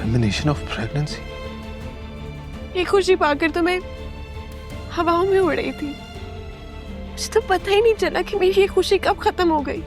Termination of pregnancy? ये खुशी पाकर तो मैं हवाओं में उड़ रही थी। मुझे तो पता ही नहीं चला कि मेरी ये खुशी कब खत्म हो गई।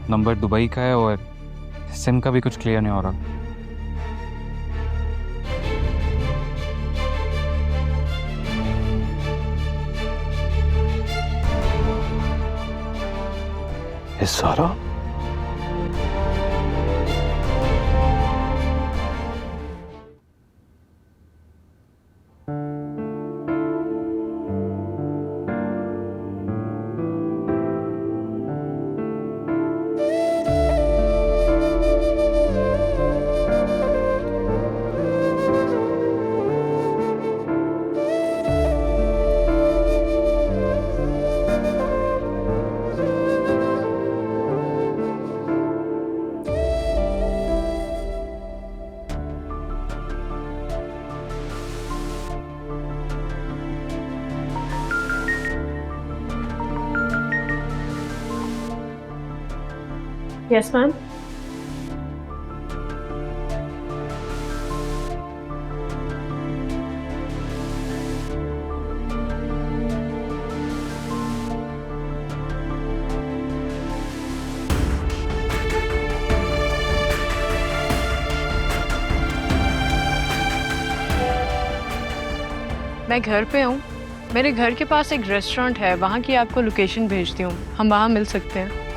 नंबर दुबई का है और सिम का भी कुछ क्लियर नहीं हो रहा। ये सारा यस मैम। मैं घर पे हूँ। मेरे घर के पास एक रेस्टोरेंट है, वहाँ की आपको लोकेशन भेजती हूँ। हम वहाँ मिल सकते हैं।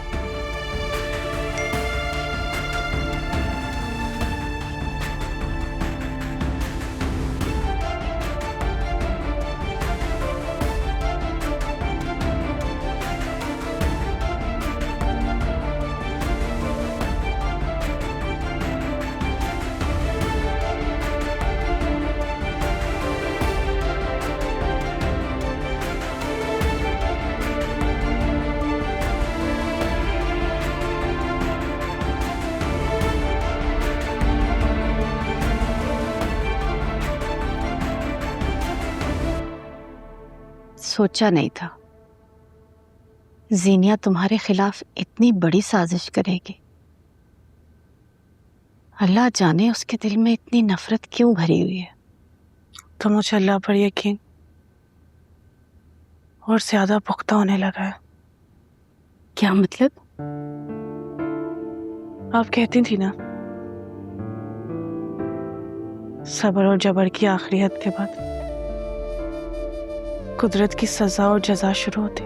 सोचा नहीं था ज़ीनिया तुम्हारे खिलाफ इतनी बड़ी साजिश करेगी। अल्लाह जाने उसके दिल में इतनी नफरत क्यों भरी हुई है। तो मुझे अल्लाह पर यकीन और ज्यादा पुख्ता होने लगा है। क्या मतलब? आप कहती थी ना, सब्र और जबर की आखिरी हद के बाद कुदरत की सजा और जजा शुरू होती।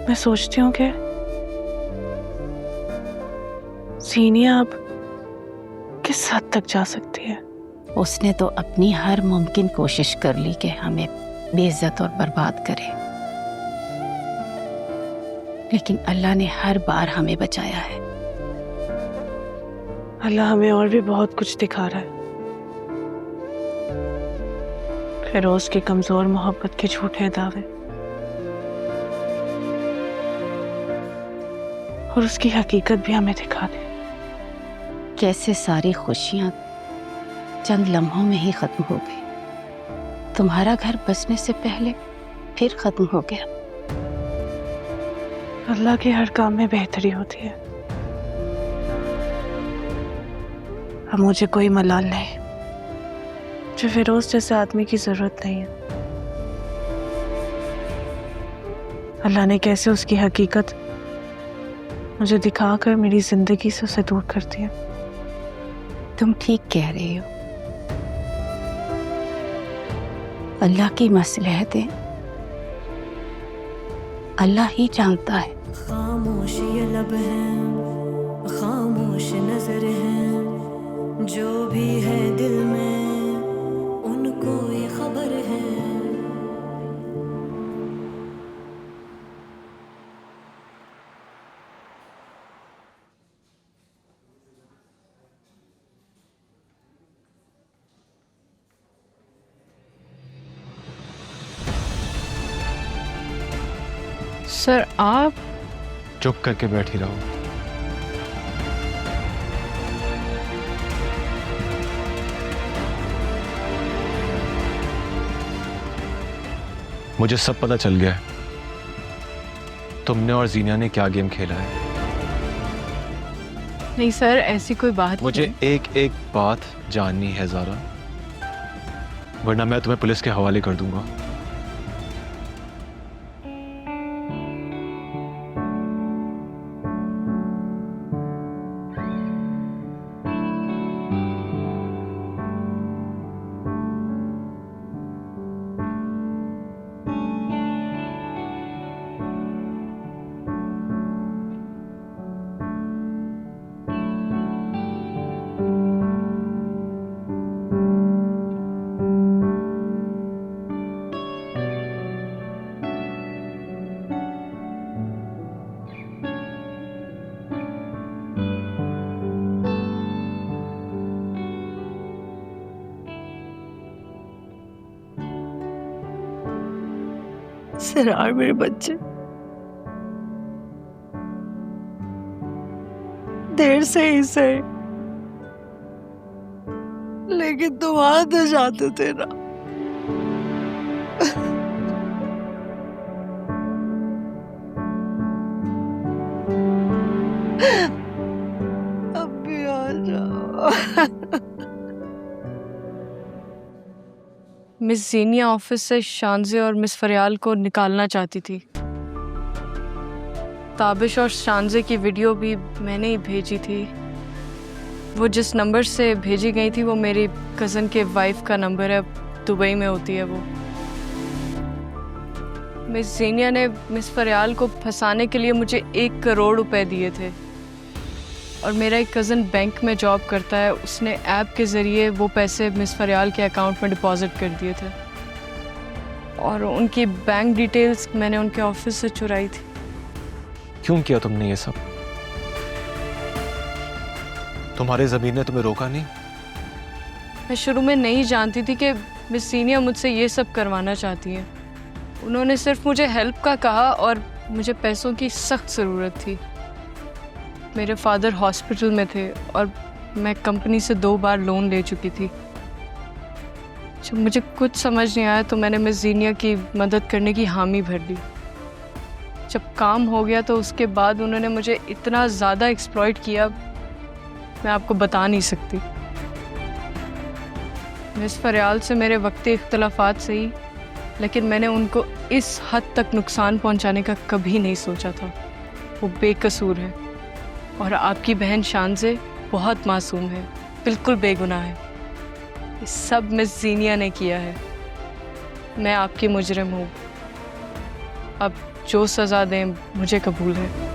मैं सोचती हूँ कि ज़ीनिया अब किस हद तक जा सकती है। उसने तो अपनी हर मुमकिन कोशिश कर ली कि हमें बेइज्जत और बर्बाद करे, लेकिन अल्लाह ने हर बार हमें बचाया है। अल्लाह हमें और भी बहुत कुछ दिखा रहा है। फिरोज की कमजोर मोहब्बत के झूठे दावे और उसकी हकीकत भी हमें दिखा दे। कैसे सारी खुशियां चंद लम्हों में ही खत्म हो गई। तुम्हारा घर बसने से पहले फिर खत्म हो गया। अल्लाह के हर काम में बेहतरी होती है। अब मुझे कोई मलाल नहीं, मुझे फिरोज जैसे आदमी की जरूरत नहीं है। अल्लाह ने कैसे उसकी हकीकत मुझे दिखाकर मेरी जिंदगी से उसे दूर कर दिया। तुम ठीक कह रही हो। अल्लाह की मसलहतें अल्लाह ही जानता है। खामोश ये लब हैं, खामोश नजर हैं, जो भी है दिल में उनको ये खबर है। सर आप चुप करके बैठी रहो। मुझे सब पता चल गया है तुमने और जीनिया ने क्या गेम खेला है। नहीं सर, ऐसी कोई बात मुझे नहीं। एक एक बात जाननी है ज़ारा, वरना मैं तुम्हें पुलिस के हवाले कर दूंगा। सरार मेरे बच्चे, देर से ही सही, लेकिन तुम आ तो जाते थे ना। अब भी आ जाओ। मिस जीनिया ऑफिस से शानजे और मिस फरियाल को निकालना चाहती थी। ताबिश और शानजे की वीडियो भी मैंने ही भेजी थी। वो जिस नंबर से भेजी गई थी वो मेरी कज़न के वाइफ का नंबर है, दुबई में होती है वो। मिस जीनिया ने मिस फरियाल को फंसाने के लिए मुझे 1 करोड़ रुपए दिए थे और मेरा एक कज़न बैंक में जॉब करता है, उसने ऐप के ज़रिए वो पैसे मिस फरियाल के अकाउंट में डिपॉजिट कर दिए थे और उनकी बैंक डिटेल्स मैंने उनके ऑफिस से चुराई थी। क्यों किया तुमने ये सब? तुम्हारे ज़मीर ने तुम्हें रोका नहीं? मैं शुरू में नहीं जानती थी कि मिस सीनिया मुझसे ये सब करवाना चाहती हैं। उन्होंने सिर्फ मुझे हेल्प का कहा और मुझे पैसों की सख्त ज़रूरत थी। मेरे फादर हॉस्पिटल में थे और मैं कंपनी से 2 बार लोन ले चुकी थी। जब मुझे कुछ समझ नहीं आया तो मैंने मिस जीनिया की मदद करने की हामी भर दी। जब काम हो गया तो उसके बाद उन्होंने मुझे इतना ज़्यादा एक्सप्लॉइट किया, मैं आपको बता नहीं सकती। मिस फरियाल से मेरे वक्ती इख्तलाफात सही, लेकिन मैंने उनको इस हद तक नुकसान पहुंचाने का कभी नहीं सोचा था। वो बेकसूर है और आपकी बहन शानजे बहुत मासूम है, बिल्कुल बेगुनाह है। ये सब मिस जीनिया ने किया है। मैं आपकी मुजरिम हूँ। अब जो सज़ा दें मुझे कबूल है।